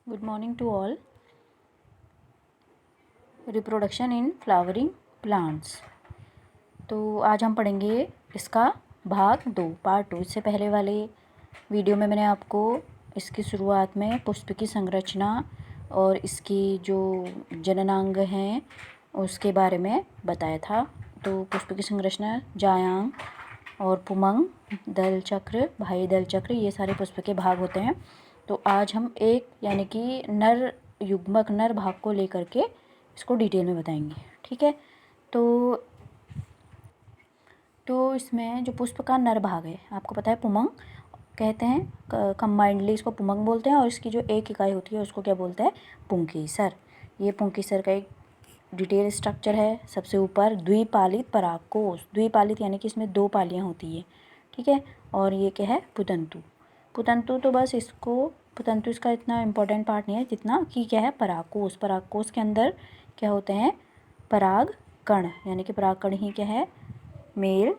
Good morning to all. Reproduction in flowering plants. तो आज हम पढ़ेंगे इसका भाग 2 पार्ट 2। इससे पहले वाले वीडियो में मैंने आपको इसकी शुरुआत में पुष्प की संरचना और इसकी जो जननांग हैं उसके बारे में बताया था। तो पुष्प की संरचना जायांग और पुमंग, दल चक्र, बाह्य दल चक्र, ये सारे पुष्प के भाग होते हैं। तो आज हम एक यानी कि नर युग्मक नर भाग को लेकर के इसको डिटेल में बताएंगे। ठीक है। तो इसमें जो पुष्प का नर भाग है आपको पता है पुमंग कहते हैं, कंबाइंडली इसको पुमंग बोलते हैं, और इसकी जो एक इकाई होती है उसको क्या बोलते हैं, पुंकेसर। ये पुंकेसर का एक डिटेल स्ट्रक्चर है। सबसे ऊपर द्विपालित परागकोश, द्विपालित यानी कि इसमें 2 पालियाँ होती है। ठीक है। और ये क्या है, पुतंतु। पुतंतु तो बस इसको, पुतंतु इसका इतना इम्पोर्टेंट पार्ट नहीं है जितना कि क्या है परागकोश। परागकोश के अंदर क्या होते हैं, पराग कण, यानी कि पराग कण ही क्या है, मेल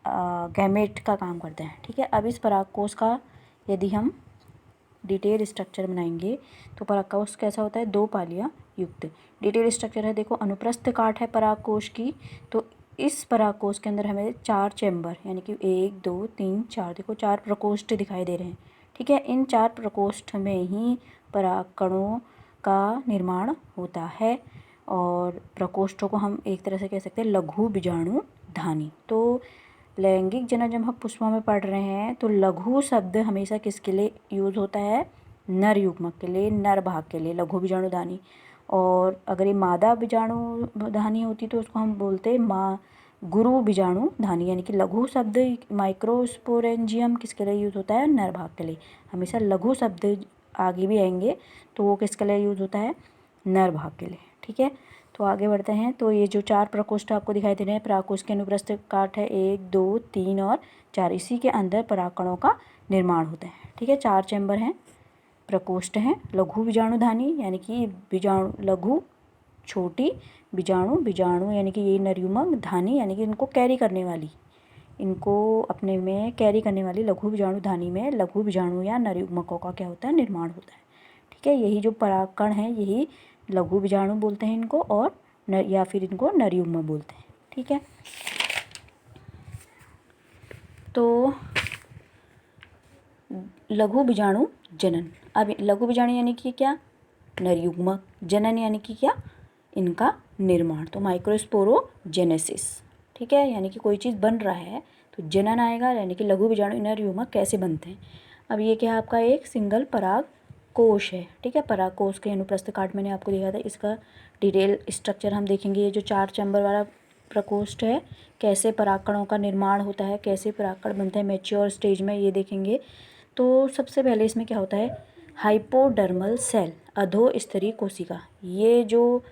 गैमेट का काम करते हैं। ठीक है। अब इस परागकोश का यदि हम डिटेल स्ट्रक्चर बनाएंगे तो परागकोश कैसा होता है, 2 पालियाँ युक्त। डिटेल स्ट्रक्चर है, देखो अनुप्रस्थ काट है परागकोश की। तो इस परागकोश के अंदर हमें 4 चैम्बर यानी कि 1 2 3 4, देखो 4 प्रकोष्ठ दिखाई दे रहे हैं। ठीक है। इन 4 प्रकोष्ठ में ही परागकणों का निर्माण होता है, और प्रकोष्ठों को हम एक तरह से कह सकते हैं लघु बीजाणु धानी। तो लैंगिक जनन जब हम पुष्पों में पढ़ रहे हैं तो लघु शब्द हमेशा किसके लिए यूज़ होता है, नर युग्मक के लिए, नर भाग के लिए लघु बीजाणुधानी। और अगर ये मादा बीजाणुधानी होती तो उसको हम बोलते गुरु बीजाणुधानी, यानी कि लघु शब्द माइक्रोस्पोरेंजियम किसके लिए यूज़ होता है, नर भाग के लिए। हमेशा लघु शब्द आगे भी आएंगे तो वो किसके लिए यूज़ होता है, नर भाग के लिए। ठीक है। तो आगे बढ़ते हैं। तो ये जो 4 प्रकोष्ठ आपको दिखाई दे रहे हैं, परागकोश के अनुप्रस्थ काट है 1 2 3 और 4, इसी के अंदर परागकणों का निर्माण होता है। ठीक है। 4 चैम्बर हैं, प्रकोष्ठ हैं, लघु बीजाणुधानी यानी कि बीजाणु लघु छोटी, बीजाणु बीजाणु यानी कि ये नरयुग्मक, धानी यानी कि इनको कैरी करने वाली, इनको अपने में कैरी करने वाली लघु बीजाणुधानी में लघु बीजाणु या नरयुग्मकों का क्या होता है, निर्माण होता है। ठीक है। यही जो परागकण है यही लघु बीजाणु बोलते हैं इनको, और या फिर इनको नरयुग्मक बोलते हैं। ठीक है। तो लघु बीजाणु जनन, अब लघु बीजाणु यानी कि क्या, नरयुग्मक, जनन यानी कि क्या, इनका निर्माण, तो माइक्रोस्पोरोजेनेसिस। ठीक है। यानी कि कोई चीज़ बन रहा है तो जनन आएगा, यानी कि लघु बीजाणु नरयुग्मक कैसे बनते हैं। अब ये क्या है, आपका एक सिंगल पराग कोश है। ठीक है। परागकोश के अनुप्रस्थ काट मैंने आपको दिखाया था, इसका डिटेल स्ट्रक्चर हम देखेंगे। ये जो 4 चैम्बर वाला प्रकोष्ठ है, कैसे परागकणों का निर्माण होता है, कैसे परागकण बनते हैं मैच्योर स्टेज में, ये देखेंगे। तो सबसे पहले इसमें क्या होता है, हाइपोडर्मल सेल, अधोस्तरीय कोशिका। ये जो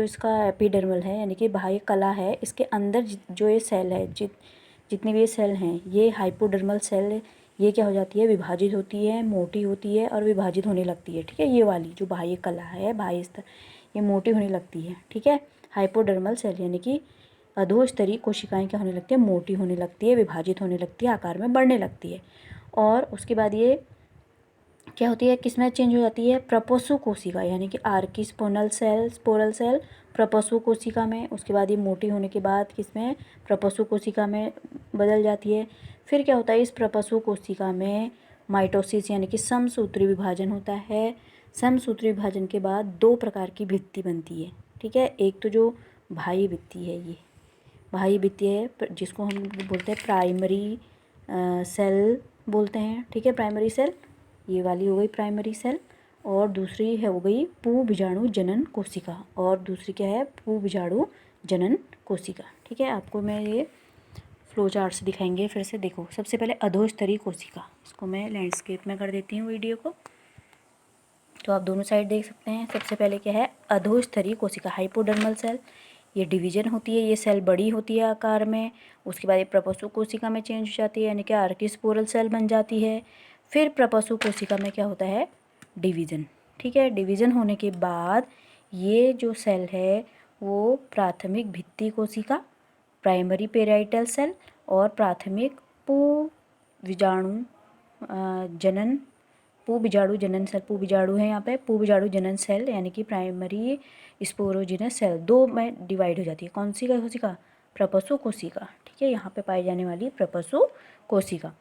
इसका एपिडर्मल है यानी कि बाह्य कला है, इसके अंदर जो ये सेल है, जितने भी ये सेल हैं, ये हाइपोडर्मल सेल, ये क्या हो जाती है, विभाजित होती है, मोटी होती है और विभाजित होने लगती है। ठीक है। ये वाली जो बाह्य कला है, बाह्य स्तर, ये मोटी होने लगती है। ठीक है। हाइपोडर्मल सेल यानी कि अधोस्तरीय कोशिकाएं क्या होने लगती है, मोटी होने लगती है, विभाजित होने लगती है, आकार में बढ़ने लगती है। और उसके बाद ये क्या होती है, किसमें चेंज हो जाती है, प्रपोसु कोशिका यानी कि आर्की स्पोरल सेल प्रपोसु कोशिका में। उसके बाद ये मोटी होने के बाद किसमें, प्रपोसु कोशिका में बदल जाती है। फिर क्या होता है, इस प्रपोसु कोशिका में माइटोसिस यानी कि समसूत्री विभाजन होता है। समसूत्री विभाजन के बाद 2 प्रकार की भित्ति बनती है। ठीक है। एक तो जो बाह्य भित्ति है, ये बाह्य भित्ति है जिसको हम बोलते हैं प्राइमरी सेल बोलते हैं। ठीक है। प्राइमरी सेल ये वाली हो गई प्राइमरी सेल, और दूसरी है हो गई पू बीजाणु जनन कोशिका, और दूसरी क्या है, पू बीजाणु जनन कोशिका। ठीक है। आपको मैं ये फ्लो चार्ट से दिखाएंगे फिर से। देखो सबसे पहले अधोस्तरीय कोशिका, इसको मैं लैंडस्केप में कर देती हूँ वीडियो को, तो आप दोनों साइड देख सकते हैं। सबसे पहले क्या है, अधोस्तरीय कोशिका, हाइपोडर्मल सेल, ये डिवीजन होती है, ये सेल बड़ी होती है आकार में। उसके बाद ये प्रपोसु कोशिका में चेंज हो जाती है, यानी कि आर्किस्पोरल सेल बन जाती है। फिर प्रपोसु कोशिका में क्या होता है, डिवीज़न। ठीक है। डिवीज़न होने के बाद ये जो सेल है वो प्राथमिक भित्ति कोशिका, प्राइमरी पेराइटल सेल, और प्राथमिक पू बीजाणु जनन पू बीजाणु जनन सेल, पू बीजाणु है यहाँ पे, पू बीजाणु जनन सेल यानी कि प्राइमरी स्पोरोजिनस सेल दो में डिवाइड हो जाती है। कौन सी कोशिका? प्रपसु कोशिका। ठीक है, यहाँ पे पाई जाने वाली प्रपसु कोशिका।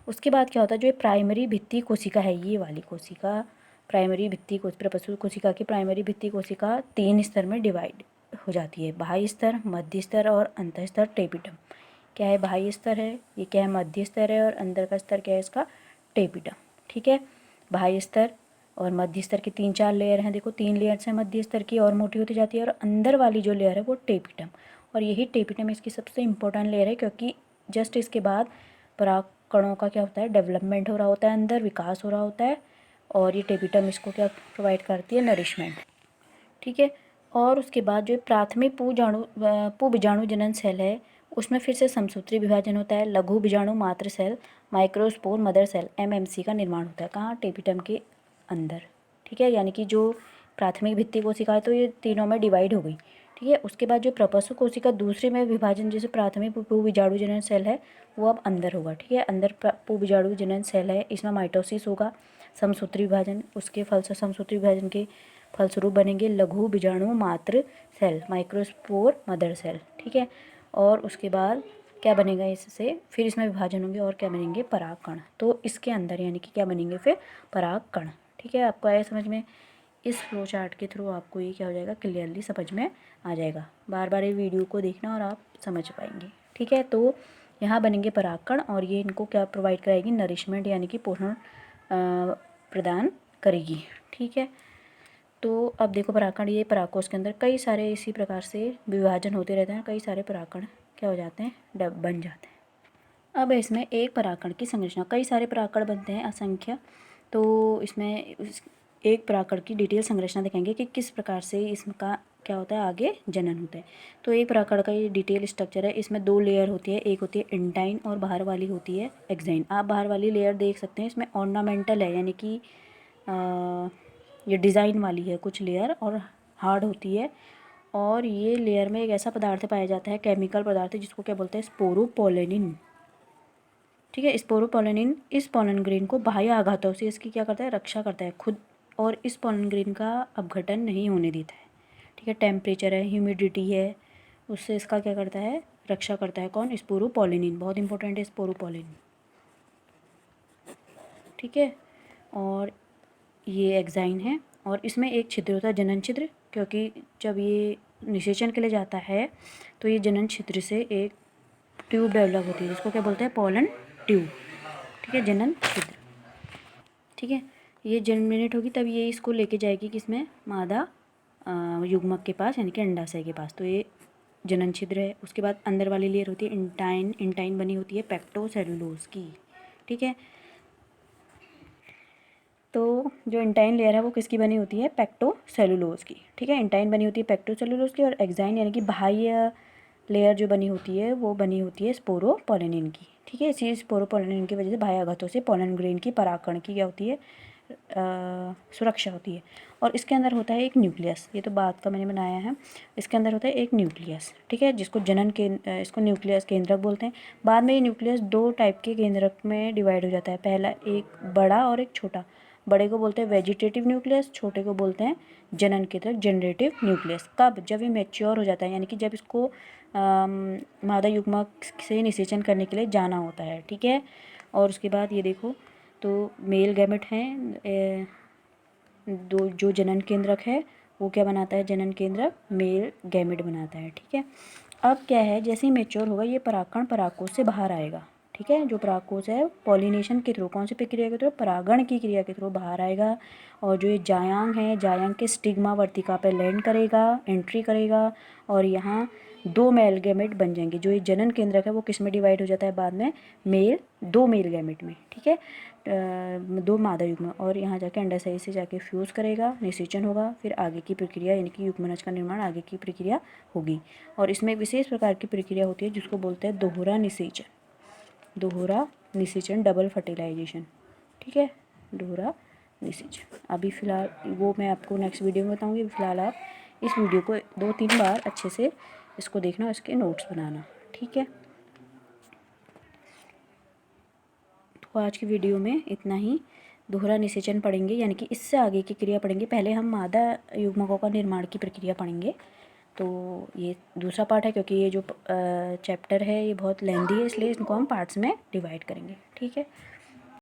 उसके बाद क्या होता है, जो प्राइमरी भित्ति कोशिका है, ये वाली कोशिका प्राइमरी भित्ति प्रपसु कोशिका की प्राइमरी भित्ति कोशिका 3 स्तर में डिवाइड हो जाती है। बाह्य स्तर, मध्य स्तर और अंतः स्तर टेपिटम। क्या है? बाह्य स्तर है, ये क्या है? मध्य स्तर है, और अंदर का स्तर क्या है इसका? टेपिटम। ठीक है, बाह्य स्तर और मध्य स्तर की 3-4 लेयर हैं। देखो 3 लेयर्स हैं मध्य स्तर की, और मोटी होती जाती है, और अंदर वाली जो लेयर है वो टेपिटम, और यही टेपिटम इसकी सबसे इंपॉर्टेंट लेयर है, क्योंकि जस्ट इसके बाद परागकणों का क्या होता है? डेवलपमेंट हो रहा होता है, अंदर विकास हो रहा होता है, और ये टेपिटम इसको क्या प्रोवाइड करती है? नरिशमेंट। ठीक है, और उसके बाद जो प्राथमिक पू बीजाणु जनन सेल है, उसमें फिर से समसूत्री विभाजन होता है। लघु बीजाणु मात्र cell, microspore mother cell, MMC का निर्माण होता है। कहाँ? टेपिटम के अंदर। ठीक है, यानी कि जो प्राथमिक भित्ति कोशिका है तो ये तीनों में डिवाइड हो गई। ठीक है, उसके बाद जो प्रपसु कोशिका दूसरे में विभाजन, जैसे प्राथमिक पू बीजाणु जनन सेल है वो अब अंदर होगा। ठीक है, अंदर पू बीजाणु जनन सेल है, इसमें माइटोसिस होगा, समसूत्री विभाजन, उसके फल से समसूत्री विभाजन के फलस्वरूप बनेंगे लघु बीजाणु मात्र सेल, माइक्रोस्पोर मदर सेल। ठीक है, और उसके बाद क्या बनेगा इससे? फिर इसमें विभाजन होंगे और क्या बनेंगे? परागकण। तो इसके अंदर यानी कि क्या बनेंगे फिर? परागकण। ठीक है, आपको आया समझ में? इस फ्लो चार्ट के थ्रू आपको ये क्या हो जाएगा? क्लियरली समझ में आ जाएगा। बार बार ये वीडियो को देखना और आप समझ पाएंगे। ठीक है, तो यहाँ बनेंगे परागकण, और ये इनको क्या प्रोवाइड कराएगी? नरिशमेंट, यानी कि पोषण प्रदान करेगी। ठीक है, तो अब देखो परागकण, ये परागकोश के अंदर कई सारे इसी प्रकार से विभाजन होते रहते हैं, कई सारे परागकण क्या हो जाते हैं? बन जाते हैं। अब इसमें एक परागकण की संरचना, कई सारे परागकण बनते हैं, असंख्य। तो इसमें एक परागकण की डिटेल संरचना दिखाएंगे कि किस प्रकार से इसका क्या होता है? आगे जनन होता है। तो एक परागकण का ये डिटेल स्ट्रक्चर है, इसमें 2 लेयर होती है, एक होती है इंटाइन और बाहर वाली होती है एक्साइन। आप बाहर वाली लेयर देख सकते हैं, इसमें ऑर्नामेंटल है, यानी कि ये डिज़ाइन वाली है कुछ लेयर, और हार्ड होती है, और ये लेयर में एक ऐसा पदार्थ पाया जाता है, केमिकल पदार्थ, जिसको क्या बोलते हैं? स्पोरोपोलेनिन। ठीक है, स्पोरोपोलेनिन इस पोलन ग्रेन को बाह्य आघातों से इसकी क्या करता है? रक्षा करता है खुद, और इस पोलन ग्रेन का अपघटन नहीं होने देता है। ठीक है, टेम्परेचर है, ह्यूमिडिटी है, उससे इसका क्या करता है? रक्षा करता है। कौन? स्पोरोपोलेनिन, बहुत इंपॉर्टेंट है स्पोरोपोलेनिन। ठीक है, और ये एक्साइन है, और इसमें एक छिद्र होता है, जनन छिद्र, क्योंकि जब ये निषेचन के लिए जाता है तो ये जनन छिद्र से एक ट्यूब डेवलप होती है, जिसको क्या बोलते हैं? Pollen tube. ठीक है, जनन छिद्र। ठीक है, ये जर्मिनेट होगी तब ये इसको लेके जाएगी किसमें? मादा युग्मक के पास, यानी कि अंडाशय के पास। तो ये जनन छिद्र है। उसके बाद अंदर वाली लेयर होती है इंटाइन, इंटाइन बनी होती है पेक्टोसेलुलोज की। ठीक है, तो जो इंटाइन लेयर है वो किसकी बनी होती है? पेक्टोसेलुलोज की। ठीक है, इंटाइन बनी होती है पेक्टोसेलुलोज की, और एक्साइन यानी कि बाह्य लेयर जो बनी होती है वो बनी होती है स्पोरोपोलेनिन की। ठीक है, इसी स्पोरोपोलेनिन की वजह से बाह्य आघातों से पोलन ग्रेन की परागकण की क्या होती है? सुरक्षा होती है। और इसके अंदर होता है एक न्यूक्लियस, ये तो बात का मैंने बनाया है। इसके अंदर होता है एक न्यूक्लियस। ठीक है, जिसको जनन के इसको न्यूक्लियस केंद्रक बोलते हैं। बाद में ये न्यूक्लियस 2 टाइप के केंद्रक में डिवाइड हो जाता है। पहला एक बड़ा और एक छोटा। बड़े को बोलते हैं वेजिटेटिव न्यूक्लियस, छोटे को बोलते हैं जनन केंद्रक, जनरेटिव न्यूक्लियस। कब? जब ये मैच्योर हो जाता है, यानी कि जब इसको मादा युग्मक से निषेचन करने के लिए जाना होता है। ठीक है, और उसके बाद ये देखो, तो मेल गैमेट हैं, दो जो जनन केंद्रक है वो क्या बनाता है? जनन केंद्रक मेल गैमेट बनाता है। ठीक है, अब क्या है? जैसे ही मैच्योर होगा ये परागकण परागकोश से बाहर आएगा। ठीक है, जो परागकोश है पॉलिनेशन के थ्रू, कौन सी प्रक्रिया के थ्रू? परागण की क्रिया के थ्रू बाहर आएगा, और जो ये जायांग है, जायांग के स्टिग्मा वर्तिका पे लैंड करेगा, एंट्री करेगा, और यहाँ 2 मेल गैमेट बन जाएंगे। जो ये जनन केंद्रक है वो किस में डिवाइड हो जाता है बाद में? 2 मेल गैमेट में। ठीक है, 2 मादा युग्म, और यहाँ जाके अंडाशय से जाके फ्यूज़ करेगा, निषेचन होगा, फिर आगे की प्रक्रिया यानी कि युग्मनज का निर्माण, आगे की प्रक्रिया होगी। और इसमें विशेष प्रकार की प्रक्रिया होती है जिसको बोलते हैं दोहरा निषेचन। दोहरा निषेचन, डबल फर्टिलाइजेशन। ठीक है, दोहरा निषेचन। अभी फ़िलहाल वो मैं आपको नेक्स्ट वीडियो में बताऊँगी। फ़िलहाल आप इस वीडियो को 2-3 बार अच्छे से इसको देखना और इसके नोट्स बनाना। ठीक है, तो आज की वीडियो में इतना ही। दोहरा निषेचन पढ़ेंगे, यानी कि इससे आगे की क्रिया पढ़ेंगे। पहले हम मादा युग्मकों का निर्माण की प्रक्रिया पढ़ेंगे। तो ये दूसरा पार्ट है, क्योंकि ये जो चैप्टर है ये बहुत लेंदी है, इसलिए इनको हम पार्ट्स में डिवाइड करेंगे। ठीक है।